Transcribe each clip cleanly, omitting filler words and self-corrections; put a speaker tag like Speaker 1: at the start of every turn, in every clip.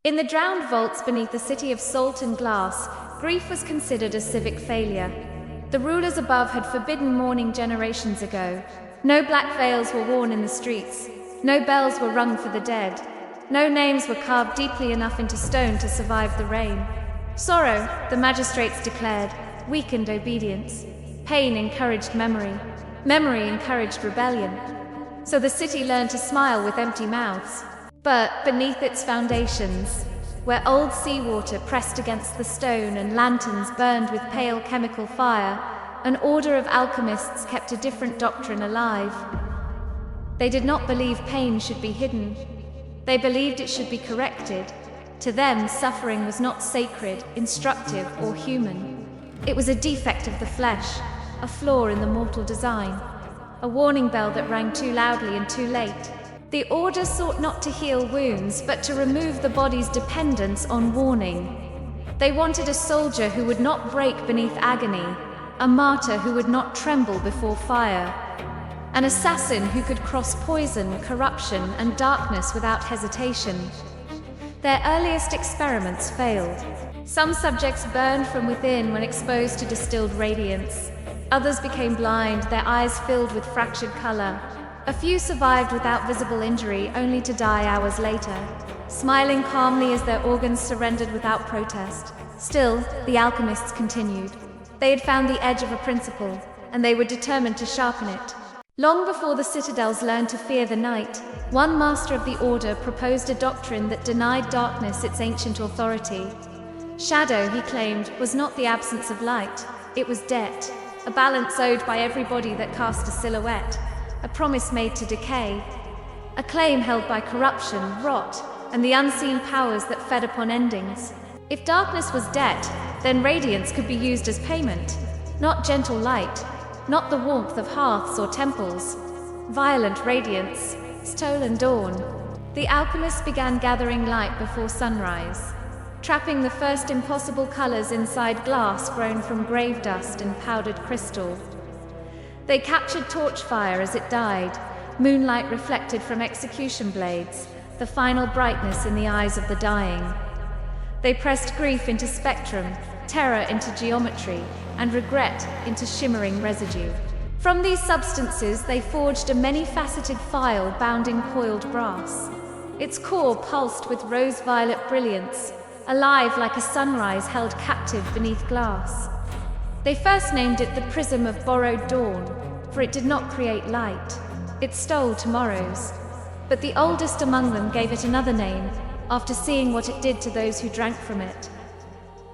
Speaker 1: In the drowned vaults beneath the city of salt and glass, grief was considered a civic failure. The rulers above had forbidden mourning generations ago. No black veils were worn in the streets. No bells were rung for the dead. No names were carved deeply enough into stone to survive the rain. Sorrow, the magistrates declared, weakened obedience. Pain encouraged memory. Memory encouraged rebellion. So the city learned to smile with empty mouths. But beneath its foundations, where old seawater pressed against the stone and lanterns burned with pale chemical fire, an order of alchemists kept a different doctrine alive. They did not believe pain should be hidden. They believed it should be corrected. To them, suffering was not sacred, instructive, or human. It was a defect of the flesh, a flaw in the mortal design, a warning bell that rang too loudly and too late. The order sought not to heal wounds, but to remove the body's dependence on warning. They wanted a soldier who would not break beneath agony, a martyr who would not tremble before fire, an assassin who could cross poison, corruption, and darkness without hesitation. Their earliest experiments failed. Some subjects burned from within when exposed to distilled radiance. Others became blind, their eyes filled with fractured color. A few survived without visible injury, only to die hours later, smiling calmly as their organs surrendered without protest. Still, the alchemists continued. They had found the edge of a principle, and they were determined to sharpen it. Long before the citadels learned to fear the night, one master of the order proposed a doctrine that denied darkness its ancient authority. Shadow, he claimed, was not the absence of light, it was debt, a balance owed by every body that cast a silhouette. A promise made to decay, a claim held by corruption, rot, and the unseen powers that fed upon endings. If darkness was debt, then radiance could be used as payment, not gentle light, not the warmth of hearths or temples. Violent radiance, stolen dawn. The alchemists began gathering light before sunrise, trapping the first impossible colors inside glass grown from grave dust and powdered crystal. They captured torch fire as it died, moonlight reflected from execution blades, the final brightness in the eyes of the dying. They pressed grief into spectrum, terror into geometry, and regret into shimmering residue. From these substances, they forged a many-faceted phial bound in coiled brass. Its core pulsed with rose-violet brilliance, alive like a sunrise held captive beneath glass. They first named it the Prism of borrowed dawn, for it did not create light. It stole tomorrows. But the oldest among them gave it another name, after seeing what it did to those who drank from it.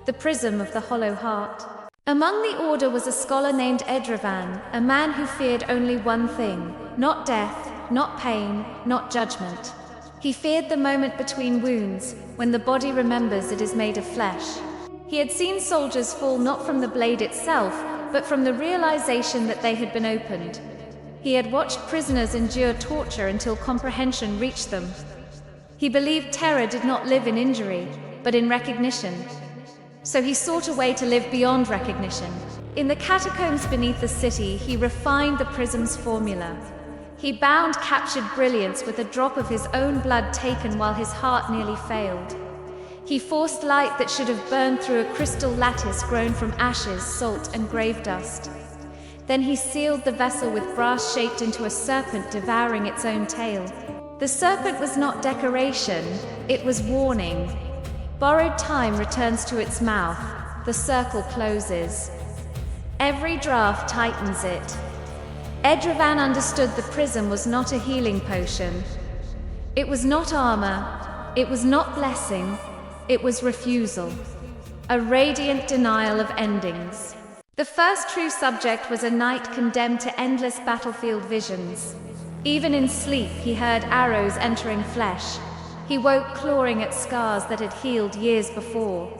Speaker 1: The Prism of the Hollow Heart. Among the order was a scholar named Edravan, a man who feared only one thing, not death, not pain, not judgment. He feared the moment between wounds, when the body remembers it is made of flesh. He had seen soldiers fall not from the blade itself, but from the realization that they had been opened. He had watched prisoners endure torture until comprehension reached them. He believed terror did not live in injury, but in recognition. So he sought a way to live beyond recognition. In the catacombs beneath the city, he refined the prism's formula. He bound captured brilliance with a drop of his own blood taken while his heart nearly failed. He forced light that should have burned through a crystal lattice grown from ashes, salt, and grave dust. Then he sealed the vessel with brass shaped into a serpent devouring its own tail. The serpent was not decoration, it was warning. Borrowed time returns to its mouth, the circle closes. Every draft tightens it. Edravan understood the prism was not a healing potion. It was not armor, it was not blessing. It was refusal, a radiant denial of endings. The first true subject was a knight condemned to endless battlefield visions. Even in sleep, he heard arrows entering flesh. He woke clawing at scars that had healed years before.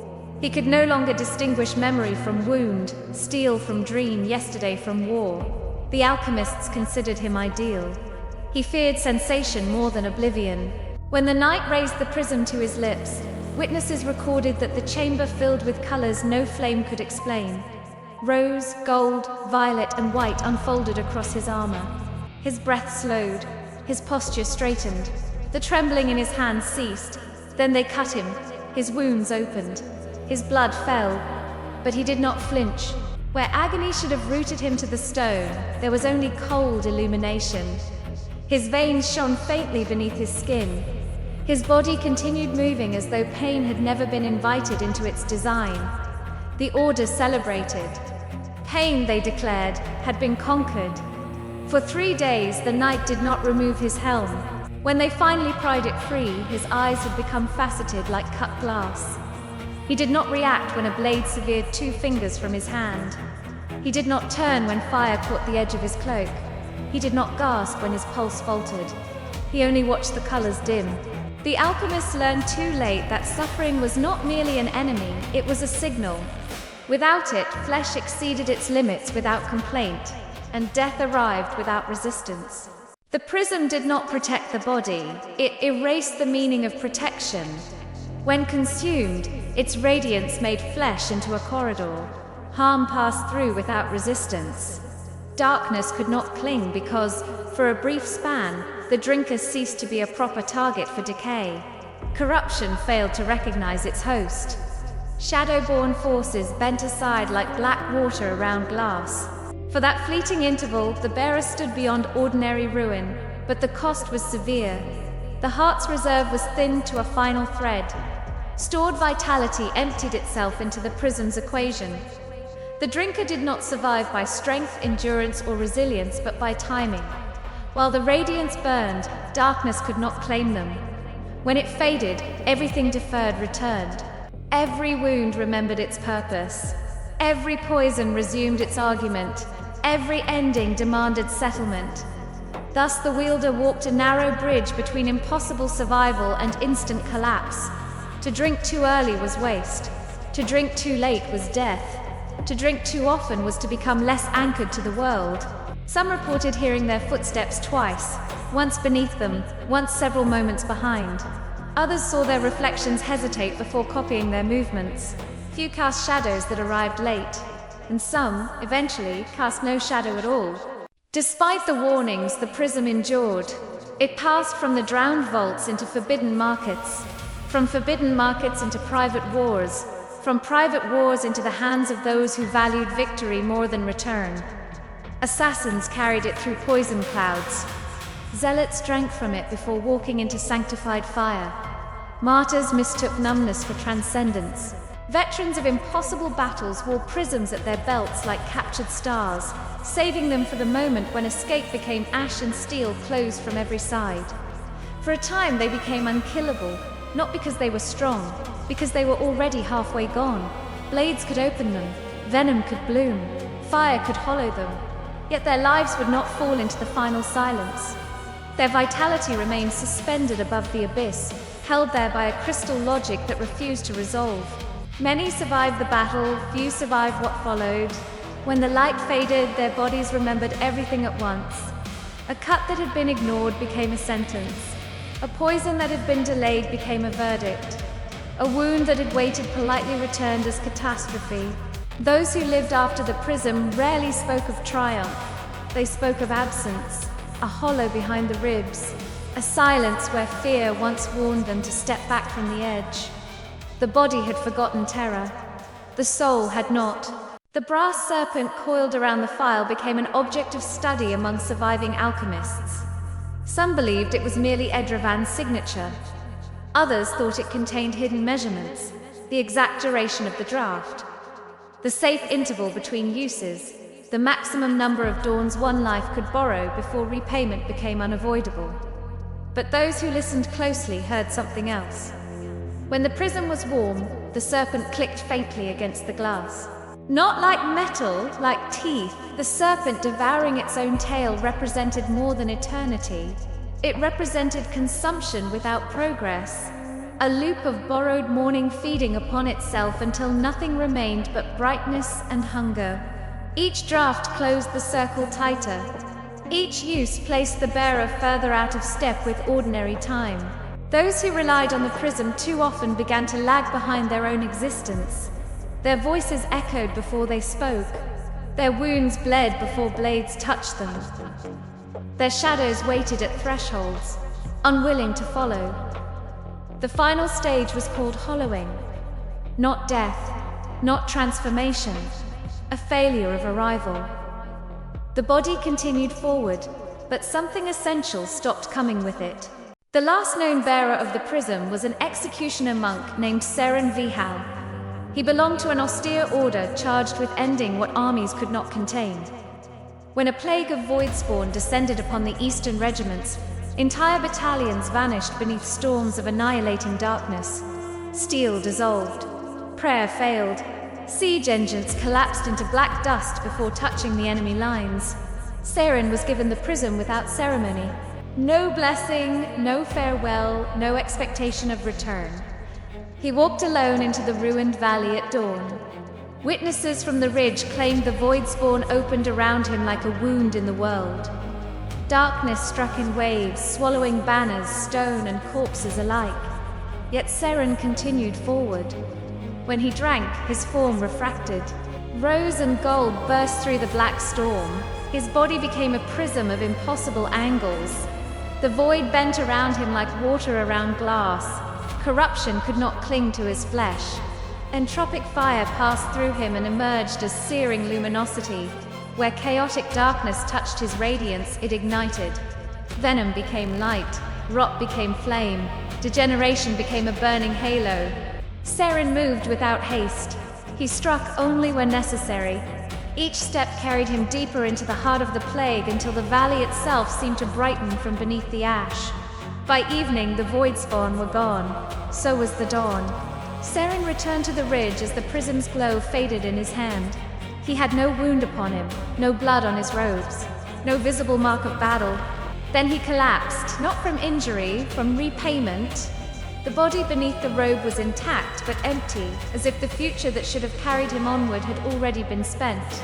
Speaker 1: He could no longer distinguish memory from wound, steel from dream, yesterday from war. The alchemists considered him ideal. He feared sensation more than oblivion. When the knight raised the prism to his lips, witnesses recorded that the chamber filled with colors no flame could explain. Rose, gold, violet, and white unfolded across his armor. His breath slowed, his posture straightened. The trembling in his hands ceased. Then they cut him. His wounds opened. His blood fell. But he did not flinch. Where agony should have rooted him to the stone, there was only cold illumination. His veins shone faintly beneath his skin. His body continued moving as though pain had never been invited into its design. The Order celebrated. Pain, they declared, had been conquered. For 3 days, the knight did not remove his helm. When they finally pried it free, his eyes had become faceted like cut glass. He did not react when a blade severed 2 fingers from his hand. He did not turn when fire caught the edge of his cloak. He did not gasp when his pulse faltered. He only watched the colors dim. The alchemists learned too late that suffering was not merely an enemy, it was a signal. Without it, flesh exceeded its limits without complaint, and death arrived without resistance. The prism did not protect the body, it erased the meaning of protection. When consumed, its radiance made flesh into a corridor. Harm passed through without resistance. Darkness could not cling because, for a brief span, the drinker ceased to be a proper target for decay. Corruption failed to recognize its host. Shadow-born forces bent aside like black water around glass. For that fleeting interval, the bearer stood beyond ordinary ruin, but the cost was severe. The heart's reserve was thinned to a final thread. Stored vitality emptied itself into the prism's equation. The drinker did not survive by strength, endurance, or resilience, but by timing. While the radiance burned, darkness could not claim them. When it faded, everything deferred returned. Every wound remembered its purpose. Every poison resumed its argument. Every ending demanded settlement. Thus the wielder walked a narrow bridge between impossible survival and instant collapse. To drink too early was waste. To drink too late was death. To drink too often was to become less anchored to the world. Some reported hearing their footsteps twice, once beneath them, once several moments behind. Others saw their reflections hesitate before copying their movements. Few cast shadows that arrived late, and some, eventually, cast no shadow at all. Despite the warnings, the prism endured. It passed from the drowned vaults into forbidden markets, from forbidden markets into private wars, from private wars into the hands of those who valued victory more than return. Assassins carried it through poison clouds. Zealots drank from it before walking into sanctified fire. Martyrs mistook numbness for transcendence. Veterans of impossible battles wore prisms at their belts like captured stars, saving them for the moment when escape became ash and steel closed from every side. For a time they became unkillable, not because they were strong, because they were already halfway gone. Blades could open them, venom could bloom, fire could hollow them. Yet their lives would not fall into the final silence. Their vitality remained suspended above the abyss, held there by a crystal logic that refused to resolve. Many survived the battle, few survived what followed. When the light faded, their bodies remembered everything at once. A cut that had been ignored became a sentence. A poison that had been delayed became a verdict. A wound that had waited politely returned as catastrophe. Those who lived after the prism rarely spoke of triumph. They spoke of absence, a hollow behind the ribs, a silence where fear once warned them to step back from the edge. The body had forgotten terror. The soul had not. The brass serpent coiled around the phial became an object of study among surviving alchemists. Some believed it was merely Edravan's signature. Others thought it contained hidden measurements, the exact duration of the draft, the safe interval between uses, the maximum number of dawns one life could borrow before repayment became unavoidable. But those who listened closely heard something else. When the prism was warm, the serpent clicked faintly against the glass. Not like metal, like teeth, the serpent devouring its own tail represented more than eternity. It represented consumption without progress, a loop of borrowed mourning feeding upon itself until nothing remained but brightness and hunger. Each draft closed the circle tighter. Each use placed the bearer further out of step with ordinary time. Those who relied on the prism too often began to lag behind their own existence. Their voices echoed before they spoke. Their wounds bled before blades touched them. Their shadows waited at thresholds, unwilling to follow. The final stage was called hollowing. Not death, not transformation, a failure of arrival. The body continued forward, but something essential stopped coming with it. The last known bearer of the prism was an executioner monk named Saerun Vhal. He belonged to an austere order charged with ending what armies could not contain. When a plague of void spawn descended upon the eastern regiments, entire battalions vanished beneath storms of annihilating darkness. Steel dissolved. Prayer failed. Siege engines collapsed into black dust before touching the enemy lines. Saerun was given the prism without ceremony. No blessing, no farewell, no expectation of return. He walked alone into the ruined valley at dawn. Witnesses from the ridge claimed the void spawn opened around him like a wound in the world. Darkness struck in waves, swallowing banners, stone, and corpses alike. Yet Saerun continued forward. When he drank, his form refracted. Rose and gold burst through the black storm. His body became a prism of impossible angles. The void bent around him like water around glass. Corruption could not cling to his flesh. Entropic fire passed through him and emerged as searing luminosity. Where chaotic darkness touched his radiance, it ignited. Venom became light. Rot became flame. Degeneration became a burning halo. Saerun moved without haste. He struck only when necessary. Each step carried him deeper into the heart of the plague until the valley itself seemed to brighten from beneath the ash. By evening, the void spawn were gone. So was the dawn. Saerun returned to the ridge as the prism's glow faded in his hand. He had no wound upon him, no blood on his robes, no visible mark of battle. Then he collapsed, not from injury, from repayment. The body beneath the robe was intact, but empty, as if the future that should have carried him onward had already been spent.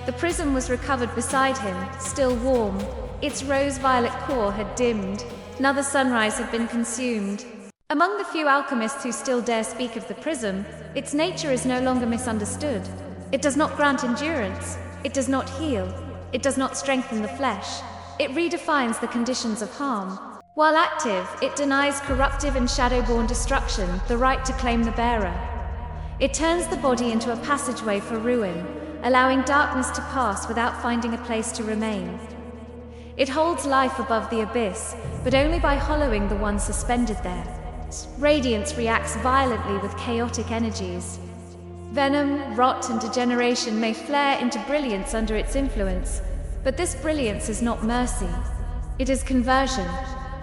Speaker 1: The prism was recovered beside him, still warm. Its rose-violet core had dimmed. Another sunrise had been consumed. Among the few alchemists who still dare speak of the prism, its nature is no longer misunderstood. It does not grant endurance. It does not heal. It does not strengthen the flesh. It redefines the conditions of harm. While active, it denies corruptive and shadowborn destruction the right to claim the bearer. It turns the body into a passageway for ruin, allowing darkness to pass without finding a place to remain. It holds life above the abyss, but only by hollowing the one suspended there. Radiance reacts violently with chaotic energies. Venom, rot, and degeneration may flare into brilliance under its influence, but this brilliance is not mercy. It is conversion.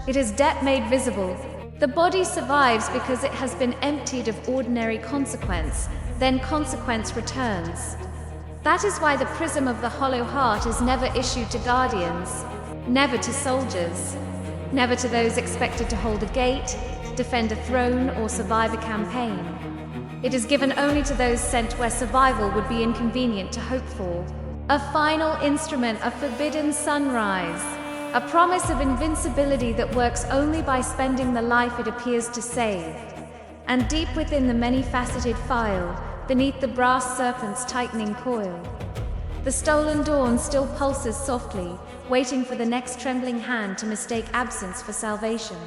Speaker 1: It is debt made visible. The body survives because it has been emptied of ordinary consequence, then consequence returns. That is why the prism of the hollow heart is never issued to guardians, never to soldiers, never to those expected to hold a gate, defend a throne, or survive a campaign. It is given only to those sent where survival would be inconvenient to hope for. A final instrument of forbidden sunrise. A promise of invincibility that works only by spending the life it appears to save. And deep within the many-faceted phial, beneath the brass serpent's tightening coil, the stolen dawn still pulses softly, waiting for the next trembling hand to mistake absence for salvation.